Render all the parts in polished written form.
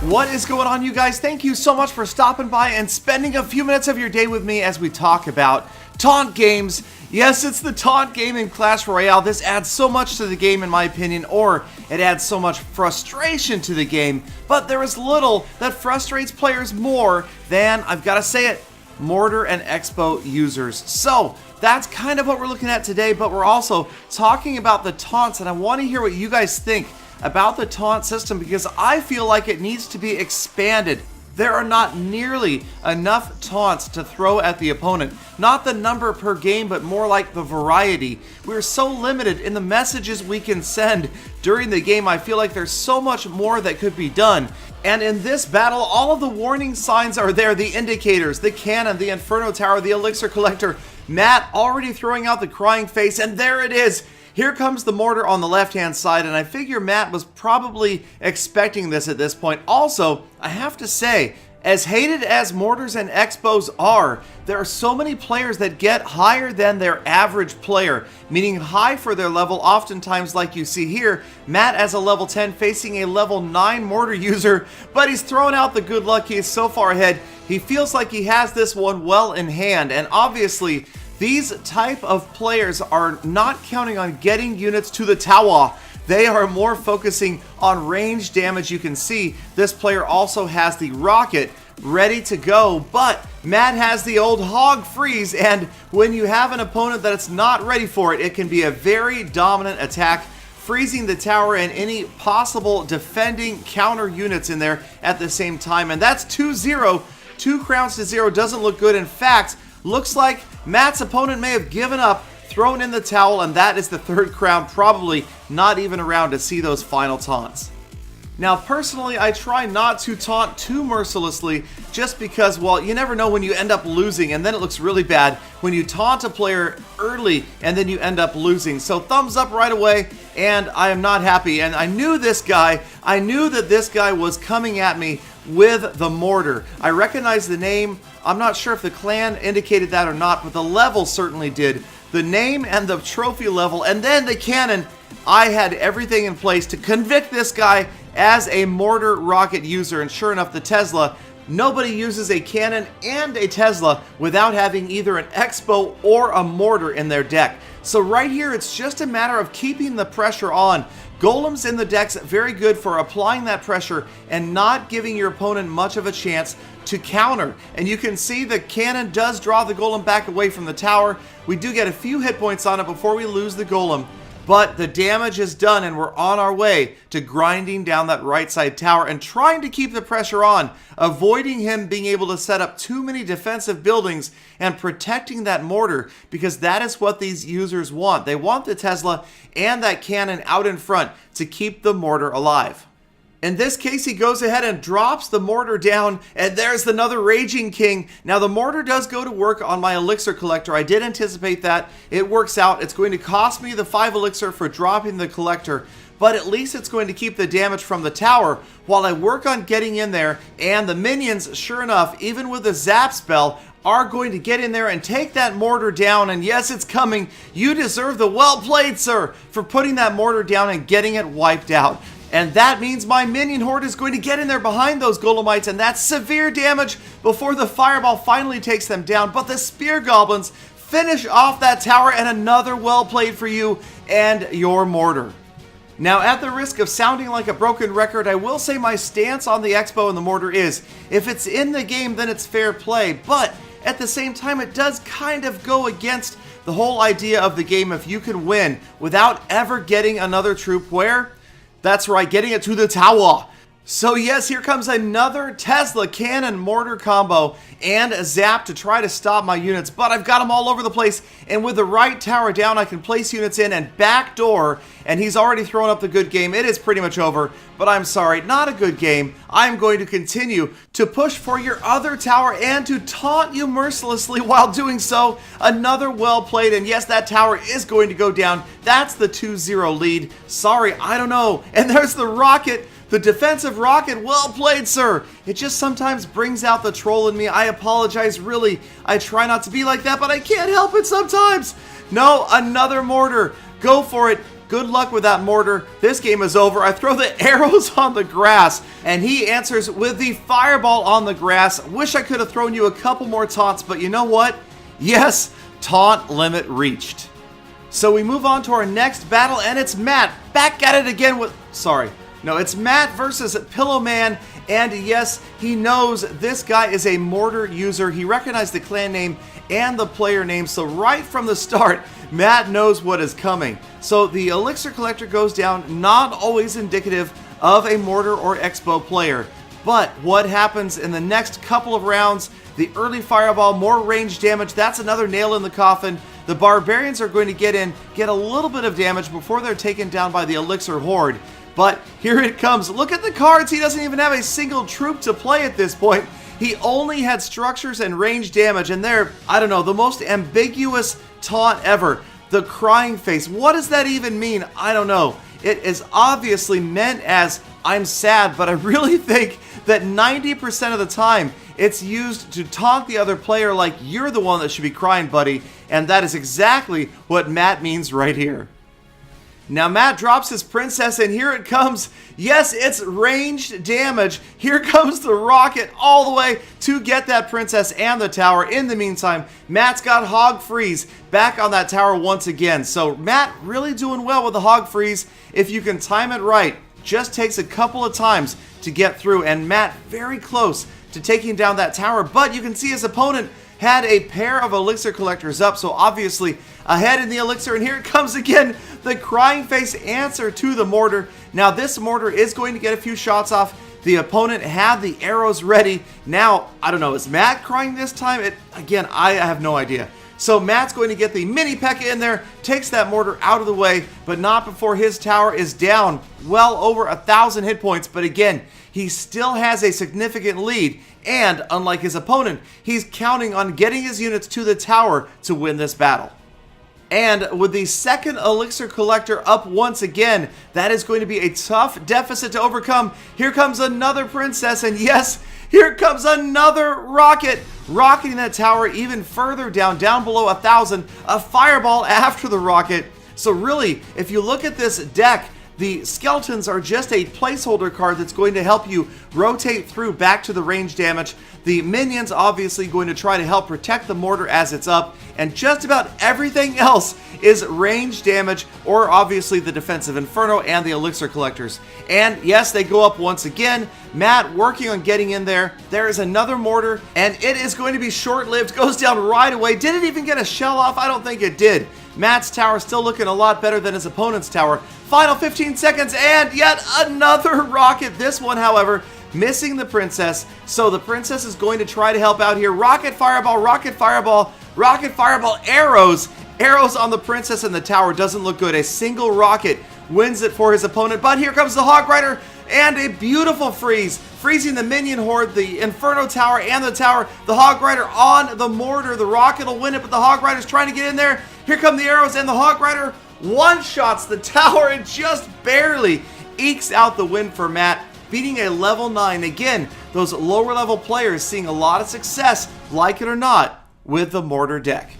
What is going on, you guys? Thank you so much for stopping by and spending a few minutes of your day with me as we talk about taunt games. Yes, it's the taunt game in Clash Royale. This adds so much to the game in my opinion, or it adds so much frustration to the game, but there is little that frustrates players more than, I've got to say it, Mortar and Expo users. So that's kind of what we're looking at today, but we're also talking about the taunts, and I want to hear what you guys think about the taunt system because I feel like it needs to be expanded. There are not nearly enough taunts to throw at the opponent. Not the number per game, but more like the variety. We're so limited in the messages we can send during the game. I feel like there's so much more that could be done. And in this battle, all of the warning signs are there. The indicators, the cannon, the Inferno Tower, the Elixir Collector. Matt already throwing out the crying face, and there it is. Here comes the mortar on the left-hand side, and I figure Matt was probably expecting this at this point. Also, I have to say, as hated as mortars and expos are, there are so many players that get higher than their average player, meaning high for their level, oftentimes like you see here. Matt as a level 10 facing a level 9 mortar user, but he's throwing out the good luck. He is so far ahead. He feels like he has this one well in hand, and obviously, these type of players are not counting on getting units to the tower. They are more focusing on range damage. You can see this player also has the rocket ready to go, but Matt has the old hog freeze, and when you have an opponent that's not ready for it, it can be a very dominant attack, freezing the tower and any possible defending counter units in there at the same time. And that's 2-0. 2 crowns to 0 doesn't look good. In fact, looks like Matt's opponent may have given up, thrown in the towel, and that is the 3rd crown, probably not even around to see those final taunts. Now, personally, I try not to taunt too mercilessly just because, well, you never know when you end up losing, and then it looks really bad when you taunt a player early and then you end up losing. So thumbs up right away, and I am not happy. And I knew this guy, I knew that this guy was coming at me with the mortar. I recognize the name. I'm not sure if the clan indicated that or not, but the level certainly did. The name and the trophy level, and then the cannon. I had everything in place to convict this guy as a mortar rocket user, and sure enough, the Tesla. Nobody uses a cannon and a Tesla without having either an Expo or a mortar in their deck. So right here, it's just a matter of keeping the pressure on. Golems in the deck's very good for applying that pressure and not giving your opponent much of a chance to counter. And you can see the cannon does draw the golem back away from the tower. We do get a few hit points on it before we lose the golem, but the damage is done and we're on our way to grinding down that right side tower and trying to keep the pressure on, avoiding him being able to set up too many defensive buildings and protecting that mortar, because that is what these users want. They want the Tesla and that cannon out in front to keep the mortar alive. In this case, he goes ahead and drops the mortar down, and there's another Raging King. Now, the mortar does go to work on my Elixir Collector. I did anticipate that. It works out. It's going to cost me the 5 Elixir for dropping the Collector, but at least it's going to keep the damage from the tower while I work on getting in there, and the minions, sure enough, even with the Zap spell, are going to get in there and take that mortar down. And yes, it's coming. You deserve the well played, sir, for putting that mortar down and getting it wiped out. And that means my minion horde is going to get in there behind those golemites, and that's severe damage before the fireball finally takes them down. But the spear goblins finish off that tower, and another well played for you and your mortar. Now, at the risk of sounding like a broken record, I will say my stance on the Expo and the mortar is, if it's in the game, then it's fair play. But at the same time, it does kind of go against the whole idea of the game if you can win without ever getting another troop where? That's right, getting it to the tower. So yes, here comes another Tesla cannon mortar combo and a zap to try to stop my units, but I've got them all over the place, and with the right tower down, I can place units in and backdoor, and he's already thrown up the good game. It is pretty much over, but I'm sorry, not a good game. I'm going to continue to push for your other tower and to taunt you mercilessly while doing so. Another well played, and yes, that tower is going to go down. That's the 2-0 lead. Sorry, I don't know. And there's the rocket. The defensive rocket, well played, sir. It just sometimes brings out the troll in me. I apologize, really. I try not to be like that, but I can't help it sometimes. No, another mortar. Go for it. Good luck with that mortar. This game is over. I throw the arrows on the grass, and he answers with the fireball on the grass. Wish I could have thrown you a couple more taunts, but you know what? Yes, taunt limit reached. So we move on to our next battle, and it's Matt back at it again with... it's Matt versus Pillow Man, and yes, he knows this guy is a mortar user. He recognized the clan name and the player name, so right from the start, Matt knows what is coming. So the Elixir Collector goes down, not always indicative of a mortar or expo player. But what happens in the next couple of rounds, the early fireball, more range damage, that's another nail in the coffin. The barbarians are going to get a little bit of damage before they're taken down by the Elixir Horde. But here it comes. Look at the cards. He doesn't even have a single troop to play at this point. He only had structures and range damage, and they're, I don't know, the most ambiguous taunt ever. The crying face. What does that even mean? I don't know. It is obviously meant as I'm sad, but I really think that 90% of the time it's used to taunt the other player like you're the one that should be crying, buddy. And that is exactly what Matt means right here. Now Matt drops his princess, and here it comes. Yes, it's ranged damage. Here comes the rocket all the way to get that princess and the tower. In the meantime, Matt's got Hog Freeze back on that tower once again. So Matt really doing well with the Hog Freeze. If you can time it right, just takes a couple of times to get through, and Matt very close to taking down that tower. But you can see his opponent had a pair of Elixir Collectors up, so obviously ahead in the Elixir, and here it comes again, the crying face answer to the mortar. Now this mortar is going to get a few shots off. The opponent had the arrows ready. Now, I don't know, is Matt crying this time? Again, I have no idea. So Matt's going to get the mini P.E.K.K.A in there, takes that mortar out of the way, but not before his tower is down well over 1,000 hit points. But again, he still has a significant lead, and unlike his opponent, he's counting on getting his units to the tower to win this battle. And with the second Elixir Collector up once again, that is going to be a tough deficit to overcome. Here comes another princess, and yes, here comes another rocket, rocketing that tower even further down below 1,000. A fireball after the rocket. So really, if you look at this deck, the skeletons are just a placeholder card that's going to help you rotate through back to the range damage. The minions obviously going to try to help protect the mortar as it's up, and just about everything else is range damage, or obviously the defensive inferno and the Elixir Collectors. And yes, they go up once again. Matt working on getting in there. There is another mortar, and it is going to be short-lived. Goes down right away. Did it even get a shell off? I don't think it did. Matt's tower still looking a lot better than his opponent's tower. Final 15 seconds, and yet another rocket. This one, however, missing the princess. So the princess is going to try to help out here. Rocket fireball, rocket fireball, rocket fireball, arrows. Arrows on the princess, and the tower doesn't look good. A single rocket wins it for his opponent. But here comes the Hog Rider, and a beautiful freeze. Freezing the minion horde, the Inferno Tower, and the tower. The Hog Rider on the mortar. The rocket will win it, but the Hog Rider's trying to get in there. Here come the arrows, and the Hog Rider one-shots the tower and just barely ekes out the win for Matt, beating a level 9. Again, those lower level players seeing a lot of success, like it or not, with the mortar deck.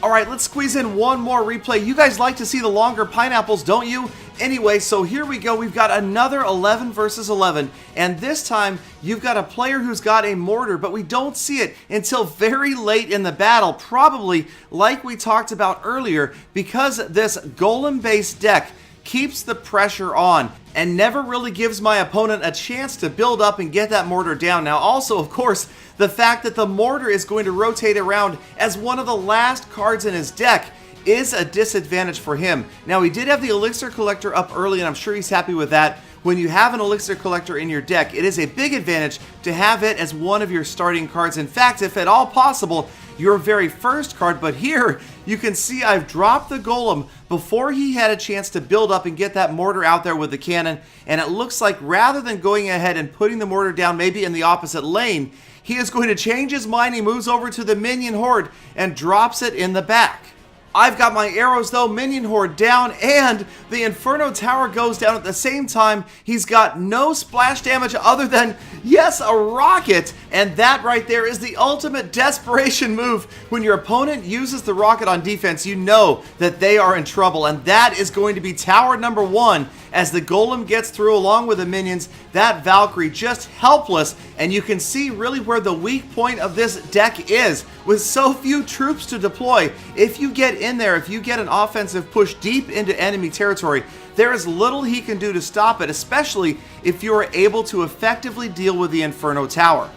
Alright, let's squeeze in one more replay. You guys like to see the longer pineapples, don't you? Anyway, so here we go. We've got another 11 versus 11, and this time you've got a player who's got a mortar, but we don't see it until very late in the battle, probably like we talked about earlier, because this golem-based deck keeps the pressure on and never really gives my opponent a chance to build up and get that mortar down. Now also, of course, the fact that the mortar is going to rotate around as one of the last cards in his deck is a disadvantage for him. Now, he did have the Elixir Collector up early, and I'm sure he's happy with that. When you have an Elixir Collector in your deck, it is a big advantage to have it as one of your starting cards. In fact, if at all possible, your very first card. But here, you can see I've dropped the Golem before he had a chance to build up and get that mortar out there with the cannon. And it looks like rather than going ahead and putting the mortar down maybe in the opposite lane, he is going to change his mind. He moves over to the minion horde and drops it in the back. I've got my arrows though, minion horde down, and the Inferno Tower goes down at the same time. He's got no splash damage other than, yes, a rocket, and that right there is the ultimate desperation move. When your opponent uses the rocket on defense, you know that they are in trouble, and that is going to be tower number 1 as the golem gets through along with the minions. That Valkyrie just helpless, and you can see really where the weak point of this deck is. With so few troops to deploy, if you get in there, if you get an offensive push deep into enemy territory, there is little he can do to stop it, especially if you are able to effectively deal with the Inferno Tower.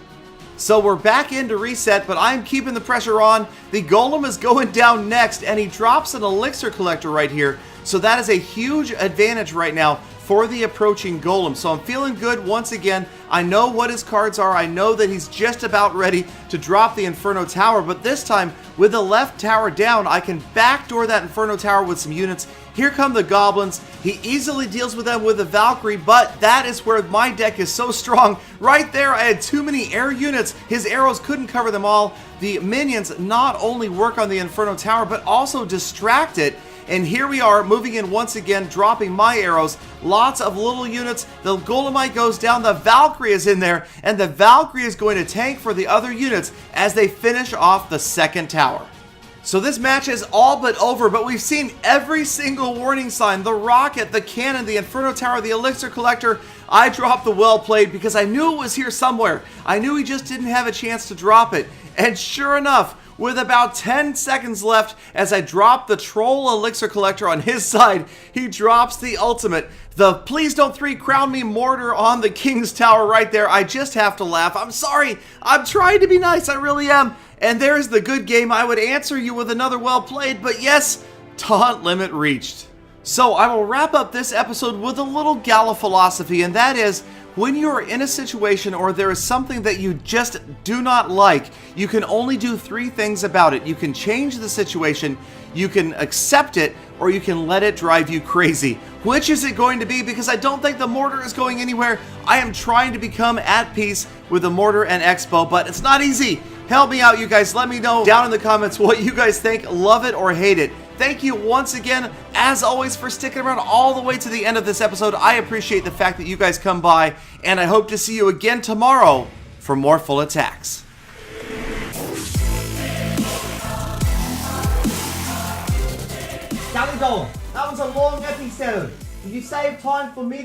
So we're back into reset, but I'm keeping the pressure on. The golem is going down next, and he drops an elixir collector right here. So that is a huge advantage right now for the approaching golem. So I'm feeling good once again. I know what his cards are. I know that he's just about ready to drop the Inferno Tower, but this time with the left tower down, I can backdoor that Inferno Tower with some units. Here come the goblins. He easily deals with them with the Valkyrie, but that is where my deck is so strong. Right there, I had too many air units. His arrows couldn't cover them all. The minions not only work on the Inferno Tower, but also distract it. And here we are, moving in once again, dropping my arrows. Lots of little units. The Golemite goes down. The Valkyrie is in there. And the Valkyrie is going to tank for the other units as they finish off the second tower. So this match is all but over, but we've seen every single warning sign. The rocket, the cannon, the Inferno Tower, the Elixir Collector. I dropped the well played because I knew it was here somewhere. I knew he just didn't have a chance to drop it. And sure enough, with about 10 seconds left, as I drop the Troll Elixir Collector on his side, he drops the ultimate. The Please Don't 3 Crown Me Mortar on the King's Tower right there. I just have to laugh. I'm sorry. I'm trying to be nice. I really am. And there's the good game. I would answer you with another well played, but yes, taunt limit reached. So I will wrap up this episode with a little gala philosophy, and that is, when you're in a situation or there is something that you just do not like, you can only do 3 things about it. You can change the situation, you can accept it, or you can let it drive you crazy. Which is it going to be? Because I don't think the mortar is going anywhere. I am trying to become at peace with the mortar and Expo, but it's not easy. Help me out, you guys. Let me know down in the comments what you guys think. Love it or hate it. Thank you once again, as always, for sticking around all the way to the end of this episode. I appreciate the fact that you guys come by, and I hope to see you again tomorrow for more full attacks. Golly Golem, that was a long episode. Did you save time for me to